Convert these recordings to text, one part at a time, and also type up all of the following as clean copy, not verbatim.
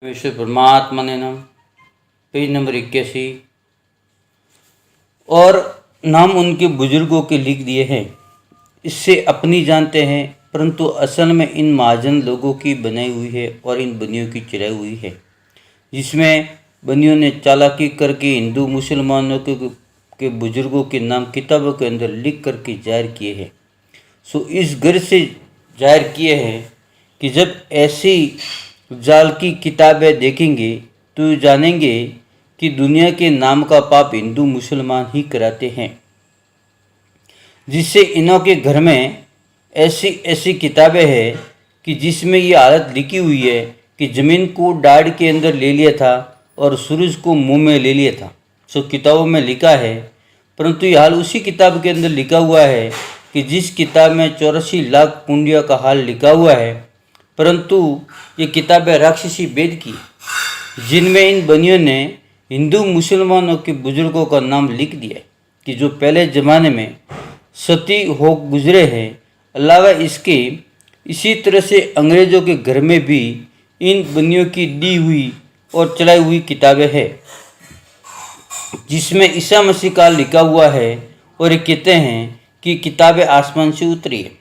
विश्व परमात्मा ने नाम पेज नंबर 81 और नाम उनके बुजुर्गों के लिख दिए हैं। इससे अपनी जानते हैं परंतु असल में इन महाजन लोगों की बनाई हुई है और इन बनियों की चलाई हुई है, जिसमें बनियों ने चालाकी करके हिंदू मुसलमानों के बुजुर्गों के नाम किताबों के अंदर लिख करके जाहिर किए हैं। सो इस गर्ज से जाहिर किए हैं कि जब ऐसी जाल की किताबें देखेंगे तो जानेंगे कि दुनिया के नाम का पाप हिंदू मुसलमान ही कराते हैं, जिससे इन्हों के घर में ऐसी ऐसी किताबें हैं कि जिसमें ये हालत लिखी हुई है कि ज़मीन को दाढ़ के अंदर ले लिया था और सूरज को मुंह में ले लिया था। सो किताबों में लिखा है, परंतु ये हाल उसी किताब के अंदर लिखा हुआ है कि जिस किताब में 84 लाख पुंडिया का हाल लिखा हुआ है, परंतु ये किताबें राक्षसी वेद की, जिनमें इन बनियों ने हिंदू मुसलमानों के बुजुर्गों का नाम लिख दिया कि जो पहले ज़माने में सती हो गुजरे हैं। अलावा इसके इसी तरह से अंग्रेज़ों के घर में भी इन बनियों की दी हुई और चलाई हुई किताबें हैं, जिसमें ईसा मसीह का लिखा हुआ है और ये कहते हैं कि किताबें आसमान से उतरी है,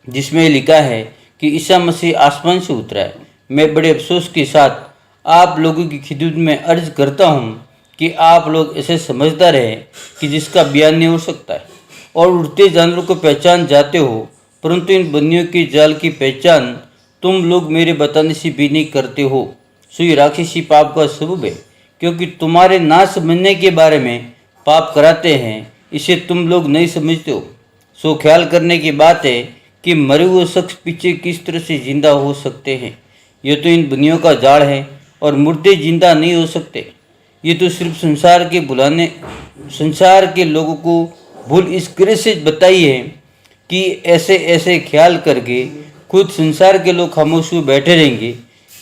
जिसमें लिखा है कि ईसा मसीह आसमान से उतरा है। मैं बड़े अफसोस के साथ आप लोगों की खिदमत में अर्ज करता हूँ कि आप लोग ऐसे समझदार हैं कि जिसका बयान नहीं हो सकता है और उड़ते जानवरों को पहचान जाते हो, परंतु इन बनियों की जाल की पहचान तुम लोग मेरे बताने से भी नहीं करते हो। सो ये राक्षसी पाप का सबब है, क्योंकि तुम्हारे ना समझने के बारे में पाप कराते हैं, इसे तुम लोग नहीं समझते हो। सो ख्याल करने की बात है कि मरे हुए शख्स पीछे किस तरह से जिंदा हो सकते हैं। ये तो इन बनियों का जाड़ है और मुर्दे जिंदा नहीं हो सकते। ये तो सिर्फ संसार के लोगों को भूल इस तरह से बताई है कि ऐसे ऐसे ख्याल करके खुद संसार के लोग खामोश हुए बैठे रहेंगे,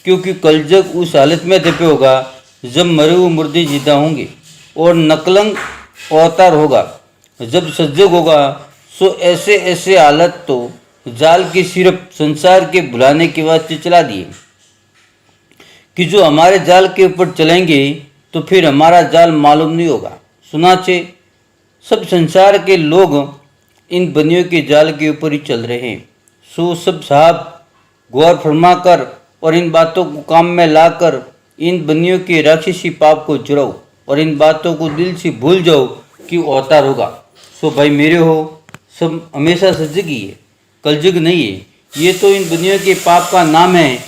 क्योंकि कलजुग उस हालत में दबे होगा जब मरे हुए मुर्दे जिंदा होंगे और नकलंक अवतार होगा जब सजग होगा। सो ऐसे ऐसे हालत तो जाल के सिर्फ संसार के भुलाने के वास्ते चला दिए कि जो हमारे जाल के ऊपर चलेंगे तो फिर हमारा जाल मालूम नहीं होगा। सुनाचे सब संसार के लोग इन बनियों के जाल के ऊपर ही चल रहे हैं। सो सब साहब गौर फरमा कर और इन बातों को काम में लाकर इन बनियों के राक्षसी पाप को जुड़ाओ और इन बातों को दिल से भूल जाओ कि अवतार होगा। सो भाई मेरे हो, सब हमेशा सजग ही है, कलजुग नहीं है। ये तो इन बनियों के पाप का नाम है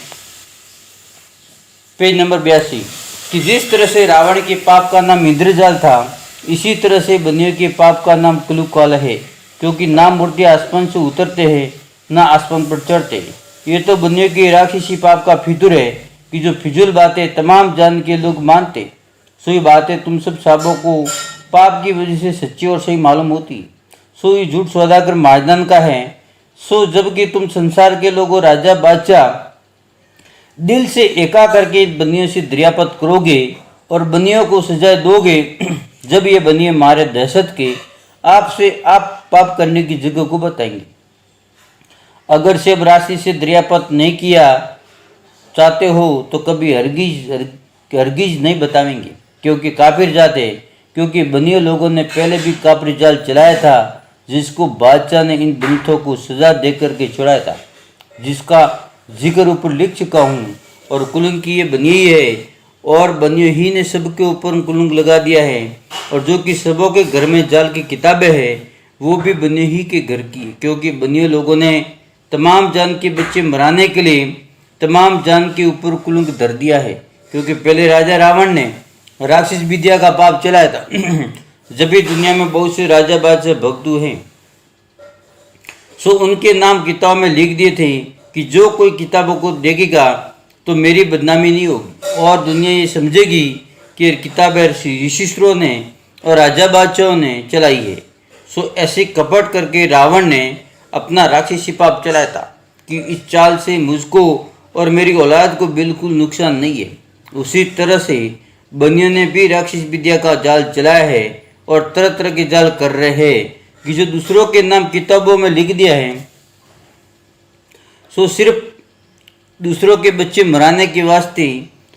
पेज नंबर 82 कि जिस तरह से रावण के पाप का नाम इंद्रजाल था, इसी तरह से बनियों के पाप का नाम कलुकाल है, क्योंकि ना मूर्ति आसमान से उतरते हैं ना आसमान पर चढ़ते। ये तो बनियों के राक्षसी पाप का फितूर है कि जो फिजूल बातें तमाम जान के लोग मानते। सो ये बातें तुम सब साहबों को पाप की वजह से सच्ची और सही मालूम होती। सो ये झूठ सौदागर महाजन का है। सो जबकि तुम संसार के लोगों राजा बादशाह दिल से एका करके बनियों से दरियापत करोगे और बनियों को सजा दोगे, जब ये बनिए मारे दहशत के आपसे आप पाप करने की जगह को बताएंगे। अगर से राशि से दरियापत नहीं किया चाहते हो तो कभी हरगिज नहीं बताएंगे, क्योंकि काफिर जाते, क्योंकि बनियों लोगों ने पहले भी काफिर जाल चलाया था, जिसको बादशाह ने इन बंधुओं को सजा दे करके छुड़ाया था, जिसका जिक्र ऊपर लिख चुका हूँ। और कुलंग की ये बनी है और बनियों ही ने सबके ऊपर कुलंग लगा दिया है, और जो कि सबों के घर में जाल की किताबें हैं वो भी बनियों ही के घर की, क्योंकि बनियों लोगों ने तमाम जान के बच्चे मराने के लिए तमाम जान के ऊपर कुलंग धर दिया है, क्योंकि पहले राजा रावण ने राक्षस विद्या का पाप चलाया था। जब भी दुनिया में बहुत से राजा बादशाह भक्तु हैं, सो उनके नाम किताब में लिख दिए थे कि जो कोई किताबों को देखेगा तो मेरी बदनामी नहीं होगी और दुनिया ये समझेगी कि किताबें ऋषिश्रों ने और राजा बादशाहों ने चलाई है। सो ऐसे कपट करके रावण ने अपना राक्षसी पाप चलाया था कि इस चाल से मुझको और मेरी औलाद को बिल्कुल नुकसान नहीं है। उसी तरह से बनियों ने भी राक्षस विद्या का जाल चलाया है और तरह तरह के जाल कर रहे हैं कि जो दूसरों के नाम किताबों में लिख दिया है, सो सिर्फ दूसरों के बच्चे मराने के वास्ते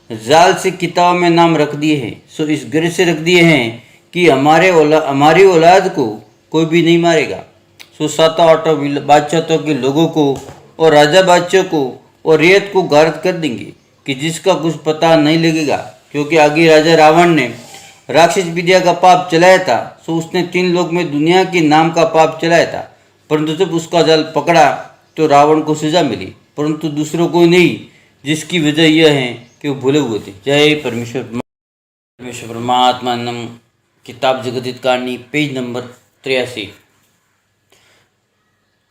जाल से किताब में नाम रख दिए हैं। सो इस गर्ज से रख दिए हैं कि हमारी औलाद को कोई भी नहीं मारेगा। सो सातों आठों बादशाहों के लोगों को और राजा बादशाह को और रेत को गारद कर देंगे कि जिसका कुछ पता नहीं लगेगा, क्योंकि आगे राजा रावण ने राक्षस विद्या का पाप चलाया था। सो उसने 3 लोक में दुनिया के नाम का पाप चलाया था, परंतु जब उसका जाल पकड़ा तो रावण को सजा मिली, परंतु दूसरों को नहीं, जिसकी वजह यह है कि वो भूले हुए थे। जय परमेश्वर। परमेश्वर परमात्मा नम। किताब जगदित कारणी पेज नंबर 83।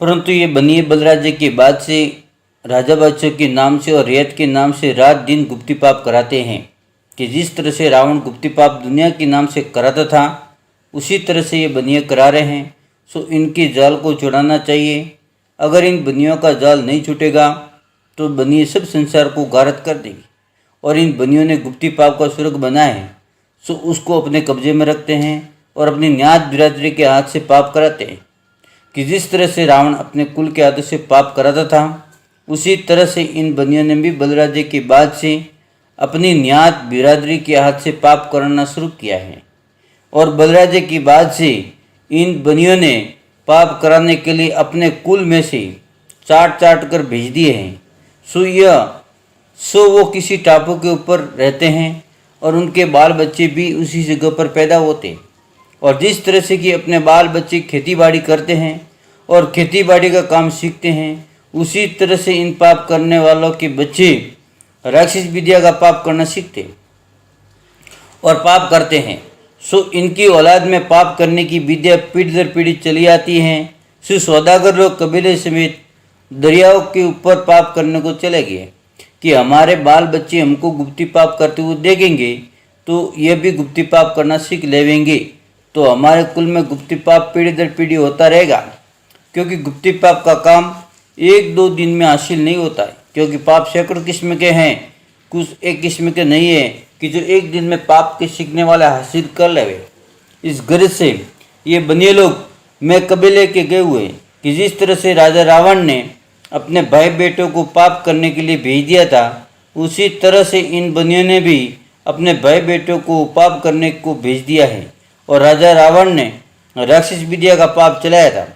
परंतु ये बनिए बलराज्य के बाद से राजा बादशाह के नाम से और रेत के नाम से रात दिन गुप्ती पाप कराते हैं कि जिस तरह से रावण गुप्ती पाप दुनिया के नाम से कराता था, उसी तरह से ये बनिए करा रहे हैं। सो इनके जाल को छुड़ाना चाहिए। अगर इन बनियों का जाल नहीं छूटेगा तो बनिए सब संसार को गारद कर देंगे। और इन बनियों ने गुप्ती पाप का सुर्ग बनाया है, सो उसको अपने कब्जे में रखते हैं और अपनी न्यात बिरादरी के हाथ से पाप कराते हैं कि जिस तरह से रावण अपने कुल के हाथों से पाप कराता था, उसी तरह से इन बनियों ने भी बलराज्य के बाद से अपनी न्यात बिरादरी के हाथ से पाप करना शुरू किया है। और बलराज्य की बाद से इन बनियों ने पाप कराने के लिए अपने कुल में से चाट चाट कर भेज दिए हैं। सो वो किसी टापू के ऊपर रहते हैं और उनके बाल बच्चे भी उसी जगह पर पैदा होते हैं। और जिस तरह से कि अपने बाल बच्चे खेती बाड़ी करते हैं और खेती बाड़ी का काम सीखते हैं, उसी तरह से इन पाप करने वालों के बच्चे राक्षस विद्या का पाप करना सीखते हैं और पाप करते हैं। सो इनकी औलाद में पाप करने की विद्या पीढ़ी दर पीढ़ी चली आती है। सो सौदागर लोग कबीले समेत दरियाओं के ऊपर पाप करने को चले गए कि हमारे बाल बच्चे हमको गुप्ती पाप करते हुए देखेंगे तो ये भी गुप्ती पाप करना सीख लेवेंगे, तो हमारे कुल में गुप्ती पाप पीढ़ी दर पीढ़ी होता रहेगा। क्योंकि गुप्ती पाप का काम 1-2 दिन में हासिल नहीं होता है, क्योंकि पाप सैकड़ों किस्म के हैं, कुछ एक किस्म के नहीं है कि जो एक दिन में पाप के सीखने वाला हासिल कर लेवे। इस गरज से ये बनिए लोग मैं कबीले के गए हुए कि जिस तरह से राजा रावण ने अपने भाई बेटों को पाप करने के लिए भेज दिया था, उसी तरह से इन बनियों ने भी अपने भाई बेटों को पाप करने को भेज दिया है। और राजा रावण ने राक्षस विद्या का पाप चलाया था।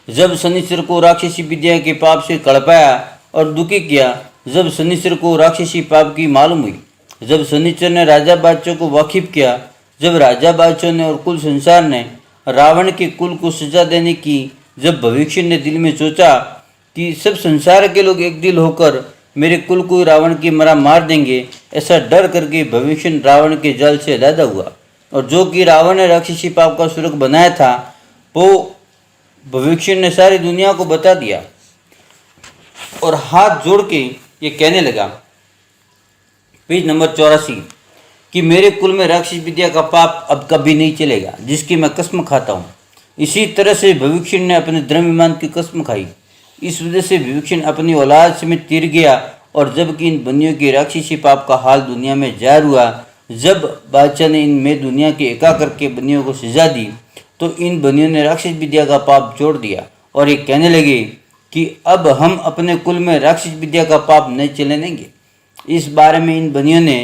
जब शनिश्चर को राक्षसी विद्या के पाप से कड़पाया और दुखी किया, जब शनिश्चर को राक्षसी पाप की मालूम हुई, जब शनिश्चर ने राजा बादशाह को वाकिफ किया, जब राजा बादशाह ने और कुल संसार ने रावण के कुल को सजा देने की, जब भविष्य ने दिल में सोचा कि सब संसार के लोग एक दिल होकर मेरे कुल को रावण की मरा मार देंगे, ऐसा डर करके भविष्य रावण के जाल से अलहदा हुआ। और जो कि रावण ने राक्षसी पाप का सुर्ग बनाया था, वो भविष्य ने सारी दुनिया को बता दिया और हाथ जोड़ के ये कहने लगा, पेज नंबर 84, कि मेरे कुल में राक्षस विद्या का पाप अब कभी नहीं चलेगा, जिसकी मैं कसम खाता हूँ। इसी तरह से भविष्य ने अपने धर्म ईमान की कसम खाई। इस वजह से भविष्य अपनी औलाद समेत तीर गया। और जबकि इन बनियों के राक्षसी पाप का हाल दुनिया में जाहिर हुआ, जब बादशाह ने इनमें दुनिया के एका करके बनियों को सजा दी, तो इन बनियों ने राक्षस विद्या का पाप छोड़ दिया और ये कहने लगे कि अब हम अपने कुल में राक्षस विद्या का पाप नहीं चलने देंगे। इस बारे में इन बनियों ने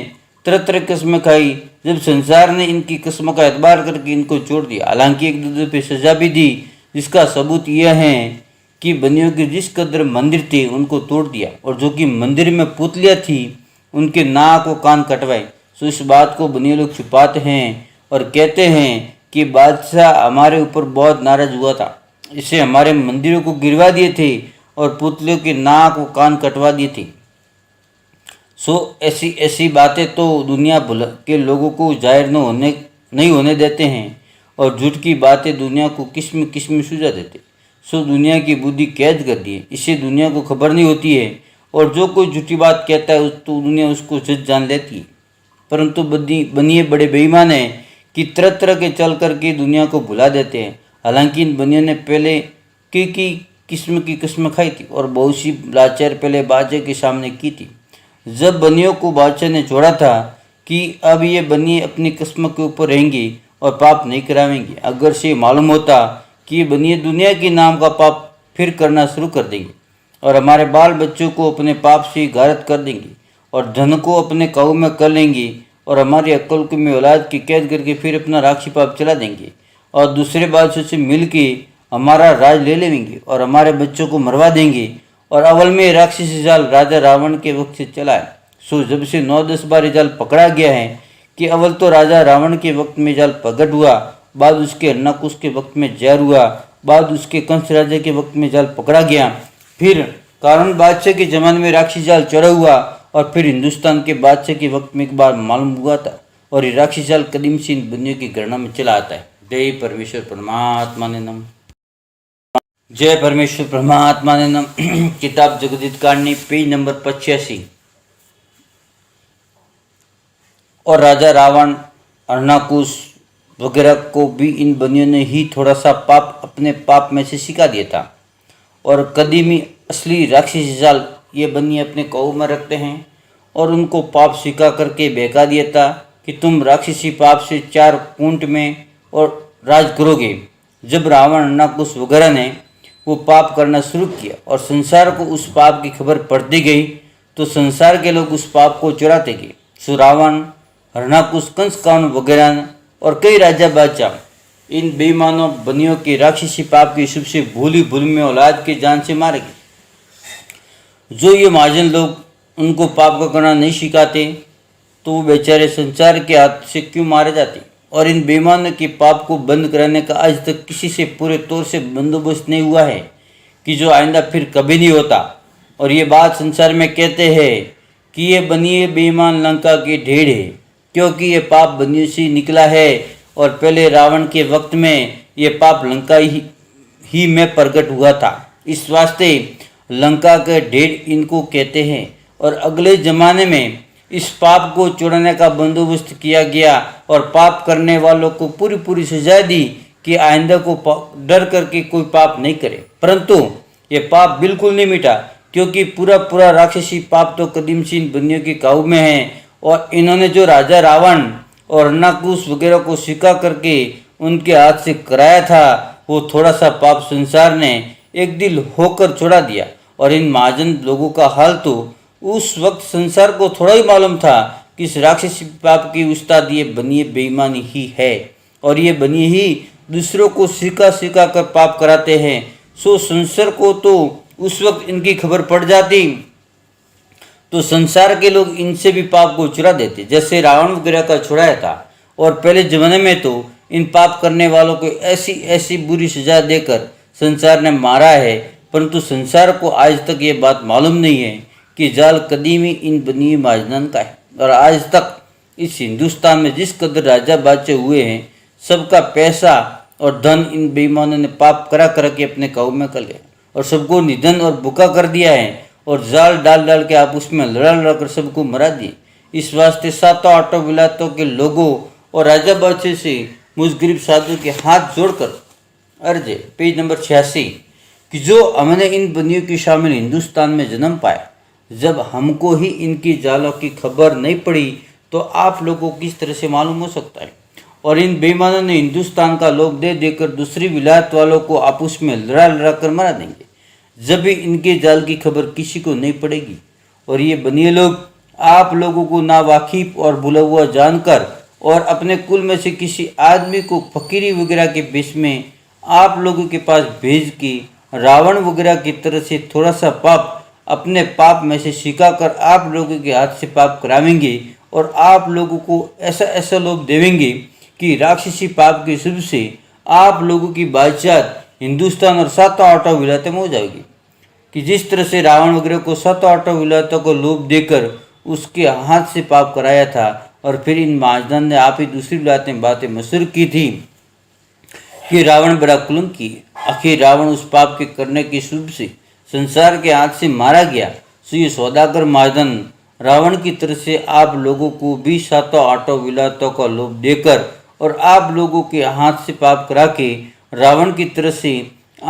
तरह तरह कस्में खाई। जब संसार ने इनकी कस्मों का एतबार करके इनको छोड़ दिया, हालांकि एक दूसरे पे सजा भी दी, जिसका सबूत यह है कि बनियों के जिस कदर मंदिर थे उनको तोड़ दिया और जो कि मंदिर में पुतलियाँ थी उनके नाक व कान कटवाए। सो इस बात को बनिए लोग छुपाते हैं और कहते हैं कि बादशाह हमारे ऊपर बहुत नाराज हुआ था, इससे हमारे मंदिरों को गिरवा दिए थे और पुतलियों के नाक व कान कटवा दिए थे। सो ऐसी बातें तो दुनिया भर के लोगों को जाहिर नहीं होने देते हैं और झूठ की बातें दुनिया को किस्म किस्म सुझा देते। सो दुनिया की बुद्धि कैद कर दी है, इससे दुनिया को खबर नहीं होती है और जो कोई झूठी बात कहता है तो दुनिया उसको सच जान लेती है। परंतु बनिए बड़े बेईमान हैं कि तरह तरह के चल करके दुनिया को भुला देते हैं। हालांकि इन बनियों ने पहले की किस्म की कसम खाई थी और बहुत सी लाचार पहले बादशाह के सामने की थी। जब बनियों को बादशाह ने छोड़ा था कि अब ये बनिए अपनी कसम के ऊपर रहेंगे और पाप नहीं करावेंगे, अगर से मालूम होता कि ये बनिए दुनिया के नाम का पाप फिर करना शुरू कर देंगे और हमारे बाल बच्चों को अपने पाप से गारत कर देंगे और धन को अपने काबू में कर लेंगी और हमारी अक्ल में औलाद की कैद करके फिर अपना राक्षसी पाप चला देंगे और दूसरे बादशाह से मिल के हमारा राज ले लेंगे और हमारे बच्चों को मरवा देंगे। और अवल में राक्षसी जाल राजा रावण के वक्त से चला है। सो जब से 9-10 बार जाल पकड़ा गया है कि अवल तो राजा रावण के वक्त में जाल प्रगट हुआ, बाद उसके अन्नाकुश के वक्त में जहर हुआ, बाद उसके कंस राजा के वक्त में जाल पकड़ा गया, फिर कारण बादशाह के जमाने में राक्षसी जाल चढ़ा हुआ और फिर हिंदुस्तान के बादशाह के वक्त में एक बार मालूम हुआ था। और ये राक्षसी जाल कदीम से इन बंदियों की गणना में चला आता है। जय परमेश्वर परमात्मा ने नम। जय परमेश्वर परमात्मा ने नम। किताब जगदीत कांड पेज नंबर 85। और राजा रावण अर्णाकुश वगैरह को भी इन बनियों ने ही थोड़ा सा पाप अपने पाप में से सिखा दिया था। और कदीमी असली राक्षसी जाल ये बनिए अपने काबू में रखते हैं और उनको पाप सिखा करके बहका दिया था कि तुम राक्षसी पाप से 4 कुंट में और राज करोगे। जब रावण अर्णाकुश वगैरह ने वो पाप करना शुरू किया और संसार को उस पाप की खबर पड़ती गई तो संसार के लोग उस पाप को चुराते गए। सो रावण अर्णाकुश कंस कावन वगैरह और कई राजा बादशाह इन बेईमानों बनियों के राक्षसी पाप की शुभ से भूली भूल में औलाद की जान से मारे गए। जो ये महाजन लोग उनको पाप का करना नहीं सिखाते तो वो बेचारे संसार के हाथ से क्यों मारे जाते। और इन बेईमानों के पाप को बंद कराने का आज तक किसी से पूरे तौर से बंदोबस्त नहीं हुआ है कि जो आइंदा फिर कभी नहीं होता। और ये बात संसार में कहते हैं कि ये बनिए बेईमान लंका के ढेर है, क्योंकि ये पाप बनियों से निकला है और पहले रावण के वक्त में ये पाप लंका ही में प्रकट हुआ था। इस वास्ते लंका के ढेर इनको कहते हैं। और अगले जमाने में इस पाप को छोड़ने का बंदोबस्त किया गया और पाप करने वालों को पूरी पूरी सजा दी कि आइंदा को डर करके कोई पाप नहीं करे। परंतु ये पाप बिल्कुल नहीं मिटा, क्योंकि पूरा राक्षसी पाप तो कदीम से इन बनियों के काबू में है। और इन्होंने जो राजा रावण और अर्णाकुश वगैरह को सिखा करके उनके हाथ से कराया था वो थोड़ा सा पाप संसार ने एक दिल होकर छोड़ा दिया। और इन महाजन लोगों का हाल तो उस वक्त संसार को थोड़ा ही मालूम था कि इस राक्षसी पाप की उस्ताद ये बनिए बेईमानी ही है और ये बनिए ही दूसरों को सिखा कर पाप कराते हैं। सो संसार को तो उस वक्त इनकी खबर पड़ जाती तो संसार के लोग इनसे भी पाप को चुरा देते, जैसे रावण वगैरह का छुड़ाया था। और पहले जमाने में तो इन पाप करने वालों को ऐसी बुरी सजा देकर संसार ने मारा है, परंतु संसार को आज तक ये बात मालूम नहीं है कि जाल कदीमी इन बनी महाजनन का है। और आज तक इस हिंदुस्तान में जिस कदर राजा बादशाह हुए हैं सबका पैसा और धन इन बेईमानों ने पाप करा के अपने काबू में कर लिया और सबको निधन और भूखा कर दिया है और जाल डाल के आप उसमें लड़ा कर सबको मरा दिए। इस वास्ते 7-8 विलायतों के लोगों और राजा बादशाह से मुझ गरीब साधु के हाथ जोड़कर अर्ज है पेज नंबर 86 कि जो हमने इन बनियों की शामिल हिंदुस्तान में जन्म पाया, जब हमको ही इनकी जालों की खबर नहीं पड़ी तो आप लोगों को किस तरह से मालूम हो सकता है। और इन बेईमानों ने हिंदुस्तान का लोग दे देकर दूसरी विलायत वालों को आपस में लड़ा कर मरा देंगे, जब भी इनके जाल की खबर किसी को नहीं पड़ेगी। और ये बनिए लोग आप लोगों को नावाकिफ और भुला हुआ जानकर और अपने कुल में से किसी आदमी को फकीरी वगैरह के बेच में आप लोगों के पास भेज के रावण वगैरह की तरह से थोड़ा सा पाप अपने पाप में से सिखा कर आप लोगों के हाथ से पाप करावेंगे और आप लोगों को ऐसा लोभ देवेंगे कि राक्षसी पाप के शुभ से आप लोगों की बादशाह हिंदुस्तान और 7-8 विलायतों में हो जाएगी। कि जिस तरह से रावण वगैरह को 7-8 विलायतों को लोभ देकर उसके हाथ से पाप कराया था और फिर इन महाजन ने आप ही दूसरी विलायतें बातें मशहूर की थी कि रावण बड़ा कुलंकी है। आखिर रावण उस पाप के करने की शुभ से संसार के हाथ से मारा गया। सो ये सौदागर महाजन रावण की तरह से आप लोगों को भी 7-8 विलायतों का लोभ देकर और आप लोगों के हाथ से पाप करा के रावण की तरह से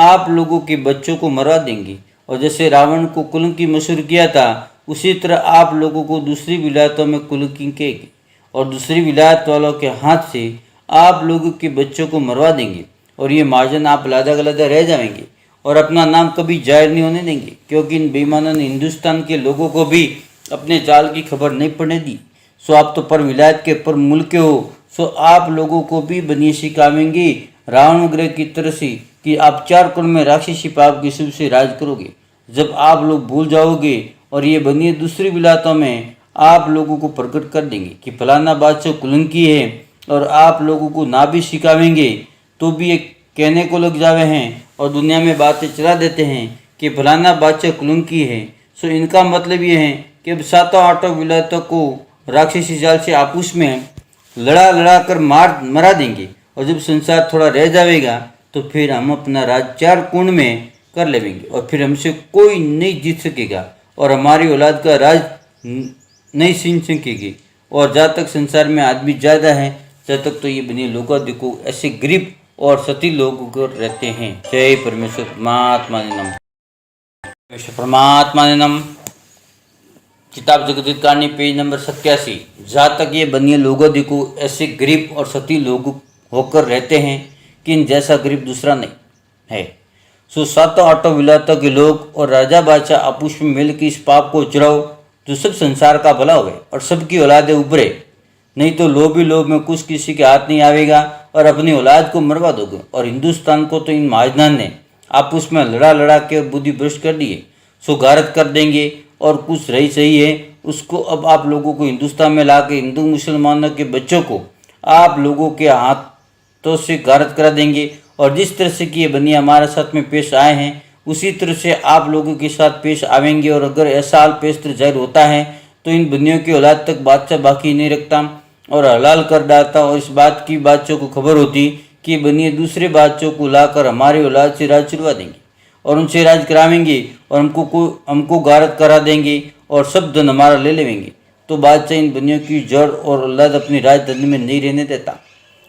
आप लोगों के बच्चों को मरवा देंगे। और जैसे रावण को कुलंकी मशहूर किया था उसी तरह आप लोगों को दूसरी विलायतों में कुलंकी कहेगी और दूसरी विलायत वालों के हाथ से आप लोगों के बच्चों को मरवा देंगे। और ये महाजन आप लादा गलादा रह जाएंगे और अपना नाम कभी जाहिर नहीं होने देंगे, क्योंकि इन बेईमानों ने हिंदुस्तान के लोगों को भी अपने जाल की खबर नहीं पड़ने दी। सो आप तो पर विलायत के पर मुल्क हो, सो आप लोगों को भी बनिए सिखावेंगे रावण ग्रह की तरह से कि आप 4 कुल में राक्षसी पाप के शुभ से राज करोगे। जब आप लोग भूल जाओगे और ये बनिए दूसरी विलायतों में आप लोगों को प्रकट कर देंगे कि फलाना बादशाह कुलंकी है, और आप लोगों को ना भी सिखावेंगे तो भी ये कहने को लग जावे हैं और दुनिया में बातें चला देते हैं कि फलाना बादशाह कुलंकी है। सो इनका मतलब ये है कि अब 7-8 विलायतों को राक्षसी जाल से आपस में लड़ा कर मरा देंगे, और जब संसार थोड़ा रह जाएगा तो फिर हम अपना राज 4 कुंड में कर लेंगे और फिर हमसे कोई नहीं जीत सकेगा और हमारी औलाद का राज नहीं छीन सकेगी। और जहाँ तक संसार में आदमी ज़्यादा है जब तक तो ये बने लोग देखो ऐसे गरीब और सती लोग रहते हैं। जय परमेश्वर परमात्मा ने नम। परमेश्वर परमात्मा ने नम। किताब जगदीत कहानी पेज नंबर 87। जहाँ तक ये बनिए लोगों देखो ऐसे गरीब और सती लोग होकर रहते हैं कि इन जैसा गरीब दूसरा नहीं है। सो 7-8 विलायतों के लोग और राजा बादशाह आपस में मिल के इस पाप को चुराओ जो सब संसार का भला हुए और सबकी औलादें उभरे, नहीं तो लोभ ही लोभ में कुछ किसी के हाथ नहीं आवेगा और अपनी औलाद को मरवा दोगे। और हिंदुस्तान को तो इन महाजनान ने आपस में लड़ा के बुद्धि भ्रष्ट कर दिए, सो गारत कर देंगे और कुछ रही सही है उसको अब आप लोगों को हिंदुस्तान में ला के हिंदू मुसलमानों के बच्चों को आप लोगों के हाथों से गारत करा देंगे। और जिस तरह से कि ये बनिए हमारे साथ में पेश आए हैं उसी तरह से आप लोगों के साथ पेश आवेंगे। और अगर ऐसा हाल पेश जाहिर होता है तो इन बनियों की औलाद तक बादशाह बाकी नहीं रखता और हलाल कर डालता। और इस बात की बादशाह को खबर होती कि बनिए दूसरे बादशाह को लाकर हमारी औलाद से राज छुड़वा देंगे और उनसे राज करावेंगे और हमको गारत करा देंगे और सब धन हमारा ले लेंगे। तो बादशाह इन बनियों की जड़ और औलाद अपनी राजधानी में नहीं रहने देता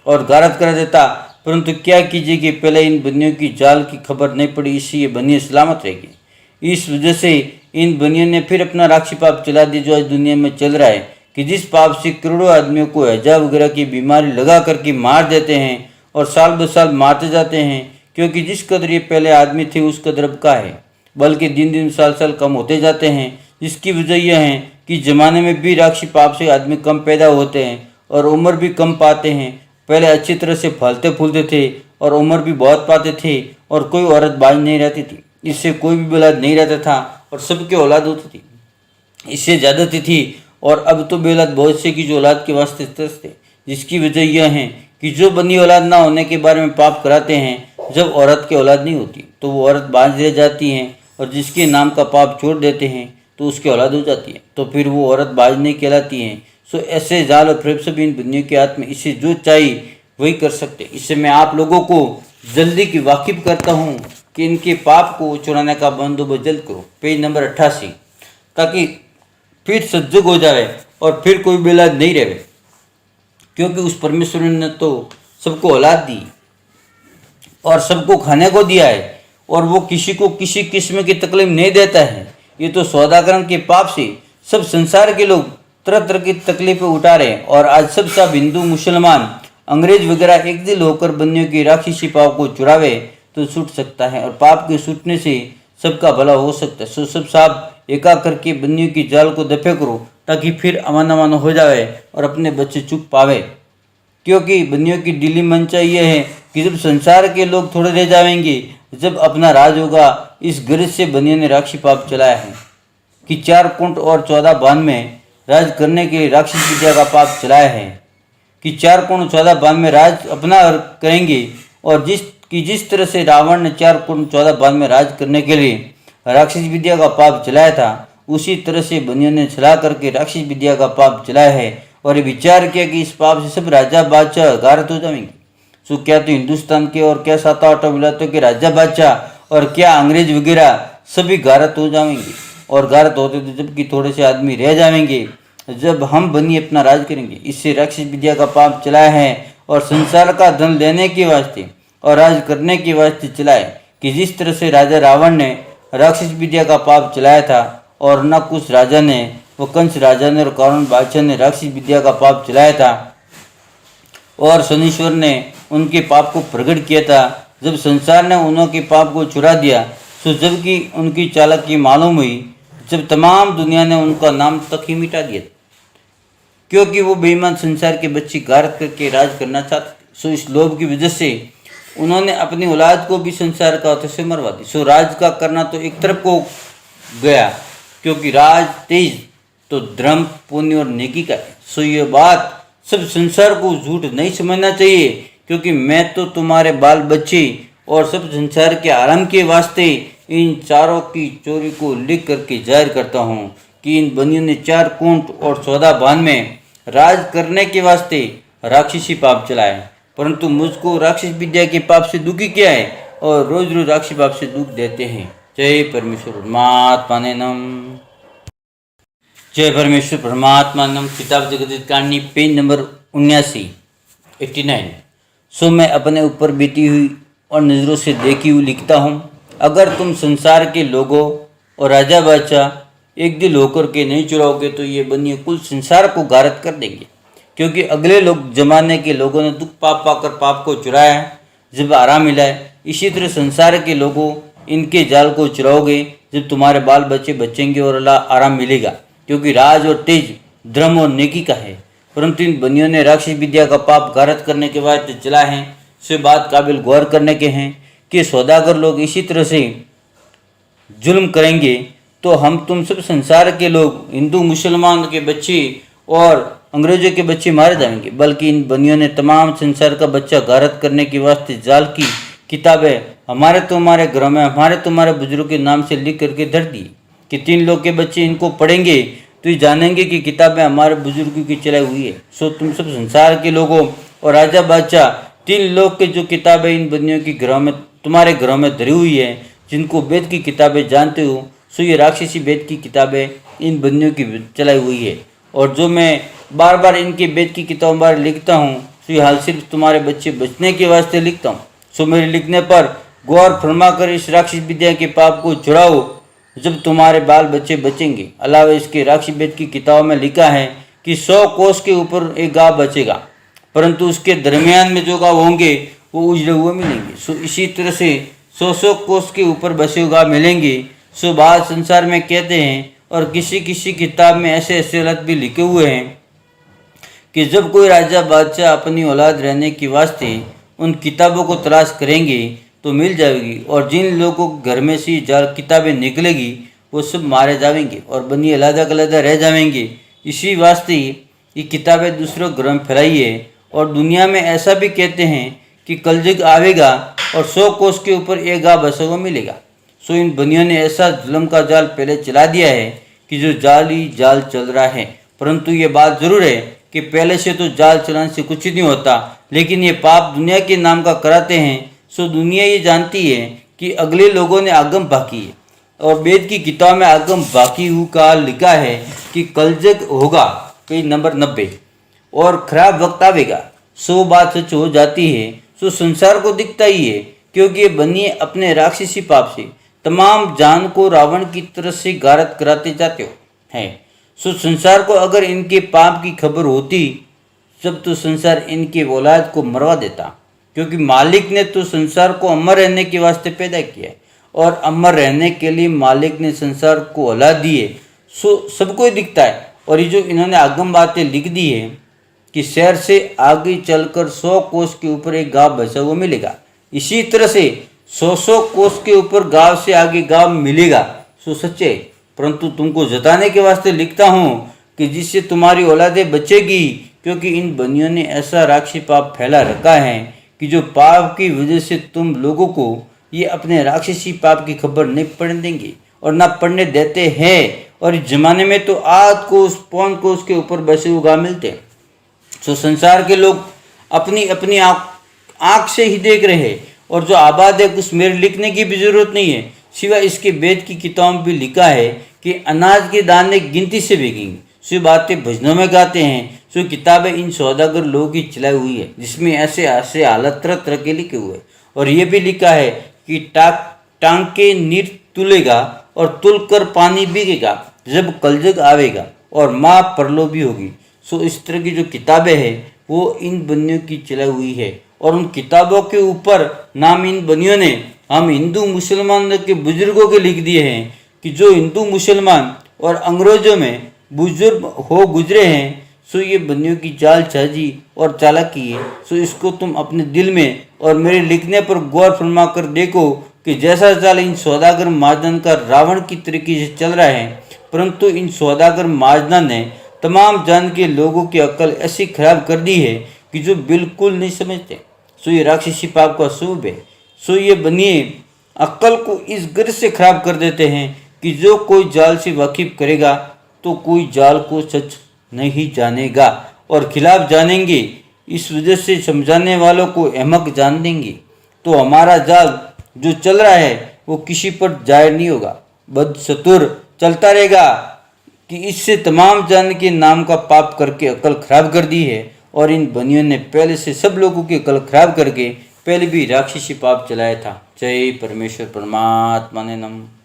और गारत करा देता। परंतु क्या कीजिए कि पहले इन बनियों की जाल की खबर नहीं पड़ी, इससे ये बनिए सलामत रहेगी। इस वजह से इन बनियों ने फिर अपना राक्षसी पाप चला दिया जो आज दुनिया में चल रहा है कि जिस पाप से करोड़ों आदमियों को हैजा वगैरह की बीमारी लगा करके मार देते हैं और साल ब साल मारते जाते हैं, क्योंकि जिस कदर ये पहले आदमी थे उस कदर अब का है, बल्कि दिन दिन साल कम होते जाते हैं। जिसकी वजह यह है कि ज़माने में भी राक्षसी पाप से आदमी कम पैदा होते हैं और उम्र भी कम पाते हैं। पहले अच्छी तरह से फलते फूलते थे और उम्र भी बहुत पाते थे और कोई औरत बाज नहीं रहती थी, इससे कोई भी औलाद नहीं रहता था और सबकी औलाद होती थी, इससे ज़्यादा थी। और अब तो बेौलाद बहुत से की जो औलाद के वास्ते तरस थे। जिसकी वजह यह है कि जो बनी औलाद ना होने के बारे में पाप कराते हैं, जब औरत की औलाद नहीं होती तो वो औरत बाज रह जाती हैं और जिसके नाम का पाप छोड़ देते हैं तो उसकी औलाद हो जाती है, तो फिर वो औरत बाज नहीं कहलाती हैं। सो ऐसे जाल और फ्रेब सब इन बनियों के हाथ में, इससे जो चाहिए वही कर सकते। इससे मैं आप लोगों को जल्दी की वाकिफ करता हूँ कि इनके पाप को छुड़ाने का बंदोबस्त जल्द करो। पेज नंबर 88, ताकि फिर सजग हो जाए और फिर कोई बेलाद नहीं रहे, क्योंकि उस परमेश्वर ने तो सबको औलाद दी और सबको खाने को दिया है और वो किसी को किसी किस्म की तकलीफ नहीं देता है। ये तो सौदागरण के पाप से सब संसार के लोग तरह तरह की तकलीफें उठा रहे हैं और आज सब हिंदू मुसलमान अंग्रेज वगैरह एक दिल होकर बनियों की राक्षसी पाप को चुरावे तो छूट सकता है और पाप के छूटने से सबका भला हो सकता है। सो सब साहब एका करके बनियों की जाल को दफे करो ताकि फिर अमन अमन हो जाए और अपने बच्चे चुप पावे, क्योंकि बनियों की दिली मंशा ये है कि जब संसार के लोग थोड़े रह जाएंगे, जब अपना राज होगा। इस गरज से बनियों ने राक्षसी पाप चलाया है कि 4 कुंट और 14 बान में राज करने के लिए राक्षस विद्या का पाप चलाया है कि 4 कुंट 14 बान में राज अपना करेंगे। और जिस तरह से रावण ने 4 कुंट 14 बान में राज करने के लिए राक्षस विद्या का पाप चलाया था, उसी तरह से बनियों ने छला करके राक्षस विद्या का पाप चलाया है और ये विचार किया कि इस पाप से सब राजा बादशाह गारत हो जाएंगे। सो क्या तो हिंदुस्तान के और क्या 7-8 विलायतों के राजा बादशाह और क्या अंग्रेज वगैरह सभी गारत हो जाएंगे और गारत होते तो जबकि थोड़े से आदमी रह जाएंगे जब हम बनी अपना राज करेंगे। इससे राक्षस विद्या का पाप चलाया है और संसार का धन लेने के वास्ते और राज करने के वास्ते चलाए कि जिस तरह से राजा रावण ने राक्षस विद्या का पाप चलाया था और न कुछ राजा ने, वो कंस राजा ने और कौरव बादशाह ने राक्षस विद्या का पाप चलाया था और शनीश्वर ने उनके पाप को प्रकट किया था। जब संसार ने उन्होंने पाप को छुड़ा दिया तो जबकि उनकी चालाकी मालूम हुई, जब तमाम दुनिया ने उनका नाम तक ही मिटा दिया, क्योंकि वो बेईमान संसार के बच्चे गारत करके राज करना चाहते थे। सो इस लोभ की वजह से उन्होंने अपनी औलाद को भी संसार का हाथों से मरवा दी। सो राज का करना तो एक तरफ को गया, क्योंकि राज तेज तो धर्म पुण्य और नेकी का है। सो ये बात सब संसार को झूठ नहीं समझना चाहिए, क्योंकि मैं तो तुम्हारे बाल बच्चे और सब संसार के आराम के वास्ते इन चारों की चोरी को लिख करके जाहिर करता हूँ कि इन बनियों ने 4 कुंट और 14 बान में राज करने के वास्ते राक्षसी पाप चलाए, परंतु मुझको राक्षस विद्या के पाप से दुखी किया है और रोज रोज राक्षसी पाप से दुख देते हैं। जय परमेश्वर परमात्मा ने नम। जय परमेश्वर परमात्मा नम। किताब जगदीश कांडनी पेज नंबर 89। सो मैं अपने ऊपर बीती हुई और नज़रों से देखी हुई लिखता हूँ। अगर तुम संसार के लोगों और राजा बादशाह एक दिल होकर के नहीं चुराओगे तो ये बनिए कुल संसार को गारत कर देंगे, क्योंकि अगले लोग जमाने के लोगों ने दुख पाप पाकर पाप को चुराया है, जब आराम मिला है। इसी तरह संसार के लोगों इनके जाल को चुराओगे जब तुम्हारे बाल बच्चे बचेंगे और अल्लाह आराम मिलेगा, क्योंकि राज और तेज धर्म और नेकी का है। परंतु इन बनियों ने राक्षस विद्या का पाप गारत करने के बाद चला है। से बात काबिल गौर करने के हैं कि सौदागर लोग इसी तरह से जुल्म करेंगे तो हम तुम सब संसार के लोग हिंदू मुसलमान के बच्चे और अंग्रेजों के बच्चे मारे जाएंगे, बल्कि इन बनियों ने तमाम संसार का बच्चा गारत करने के वास्ते जाल की किताबें हमारे तुम्हारे घरों में हमारे तुम्हारे बुजुर्ग के नाम से लिख करके धर दी कि 3 लोग के बच्चे इनको पढ़ेंगे तो ये जानेंगे कि किताबें हमारे बुजुर्गों की चलाई हुई है। सो तुम सब संसार के लोगों और राजा बादशाह 3 लोग के जो किताबें इन बनियों की घरों में तुम्हारे घरों में धरी हुई है, जिनको वेद की किताबें जानते हो, सो ये राक्षसी वेद की किताबें इन बनियों की चलाई हुई है। और जो मैं बार बार इनके वेद की किताबों बार लिखता हूँ, सो ये हाल सिर्फ तुम्हारे बच्चे बचने के वास्ते लिखता हूँ। सो मेरे लिखने पर गौर फरमा कर इस राक्षस विद्या के पाप को छुड़ाओ जब तुम्हारे बाल बच्चे बचेंगे। अलावा इसके राक्षस वेद की किताबों में लिखा है कि 100 कोस के ऊपर एक गाँव बचेगा, परंतु उसके दरमियान में जो गाँव होंगे वो उजड़े हुए मिलेंगे। सो इसी तरह से 100 कोस के ऊपर बसे हुए गाँव मिलेंगे। सो बात संसार में कहते हैं और किसी किसी किताब में ऐसे ऐसे हालत भी लिखे हुए हैं कि जब कोई राजा बादशाह अपनी औलाद रहने के वास्ते उन किताबों को तलाश करेंगे तो मिल जाएगी, और जिन लोगों के घर में से जाल किताबें निकलेगी वो सब मारे जाएंगे और बनी अलग-अलग रह जाएंगे। इसी वास्ते ये किताबें दूसरों घरों में फैलाई है। और दुनिया में ऐसा भी कहते हैं कि कलयुग आवेगा और 100 कोस के ऊपर एक गाँव बसा हुआ मिलेगा। सो इन बनियों ने ऐसा जुल्म का जाल पहले चला दिया है कि जो जाल ही जाल चल रहा है। परंतु ये बात जरूर है कि पहले से तो जाल चलाने से कुछ नहीं होता, लेकिन ये पाप दुनिया के नाम का कराते हैं। सो दुनिया ये जानती है कि अगले लोगों ने आगम बाकी है, और वेद की किताब में आगम बाकी हु का लिखा है कि कलयुग होगा पेज नंबर 90 और खराब वक्त आवेगा। सो बात सच हो जाती है। सो संसार को दिखता ही है, क्योंकि ये बनिए अपने राक्षसी पाप से तमाम जान को रावण की तरह से गारत कराते जाते हो हैं। सो संसार को अगर इनके पाप की खबर होती जब तो संसार इनके औलाद को मरवा देता, क्योंकि मालिक ने तो संसार को अमर रहने के वास्ते पैदा किया है और अमर रहने के लिए मालिक ने संसार को औलाद दी है। सो सबको दिखता है। और ये जो इन्होंने आगम बातें लिख दी है कि शहर से आगे चलकर 100 कोस के ऊपर एक गांव बसा हुआ मिलेगा, इसी तरह से 100 कोस के ऊपर गांव से आगे गांव मिलेगा। सो सच्चे, परंतु तुमको जताने के वास्ते लिखता हूँ कि जिससे तुम्हारी औलादें बचेगी, क्योंकि इन बनियों ने ऐसा राक्षसी पाप फैला रखा है कि जो पाप की वजह से तुम लोगों को ये अपने राक्षसी पाप की खबर नहीं पड़ने देंगे और ना पढ़ने देते हैं। और इस जमाने में तो आध कोस पौन कोस के ऊपर बसे हुए गाँव मिलते हैं। सो संसार के लोग अपनी अपनी आँख से ही देख रहे हैं, और जो आबाद है कुछ मेरे लिखने की भी जरूरत नहीं है, सिवाय इसके वेद की किताब भी लिखा है कि अनाज के दाने गिनती से बिकेंगे। सो बातें भजनों में गाते हैं। सो किताबें इन सौदागर लोगों की चलाई हुई है, जिसमें ऐसे ऐसे हालत तरह तरह के लिखे हुए। और ये भी लिखा है कि टांके नीर तुलेगा और तुल कर पानी बिकेगा जब कलयुग आवेगा और माँ परलो भी होगी। सो इस तरह की जो किताबें हैं वो इन बनियों की चलाई हुई है, और उन किताबों के ऊपर नाम इन बनियों ने हम हिंदू मुसलमान के बुजुर्गों के लिख दिए हैं कि जो हिंदू मुसलमान और अंग्रेजों में बुजुर्ग हो गुजरे हैं, सो ये बंदियों की जालसाजी और चालाकी है। सो इसको तुम अपने दिल में और मेरे लिखने पर गौर फरमा कर देखो कि जैसा चाल इन सौदागर महाजन का रावण की तरीके से चल रहा है, परंतु इन सौदागर महाजन ने तमाम जान के लोगों की अक्ल ऐसी खराब कर दी है कि जो बिल्कुल नहीं समझते। सो ये राक्षसी पाप का स्वरूप है। सो ये बनिए अक्ल को इस गर से खराब कर देते हैं कि जो कोई जाल से वाकिफ करेगा तो कोई जाल को सच नहीं जानेगा और खिलाफ जानेंगे। इस वजह से समझाने वालों को अहमक जान देंगे। तो हमारा जाल जो चल रहा है वो किसी पर जाहिर नहीं होगा, बदस्तूर चलता रहेगा कि इससे तमाम जान के नाम का पाप करके अकल खराब कर दी है। और इन बनियों ने पहले से सब लोगों की अकल खराब करके पहले भी राक्षसी पाप चलाया था। जय परमेश्वर परमात्मा ने नमः।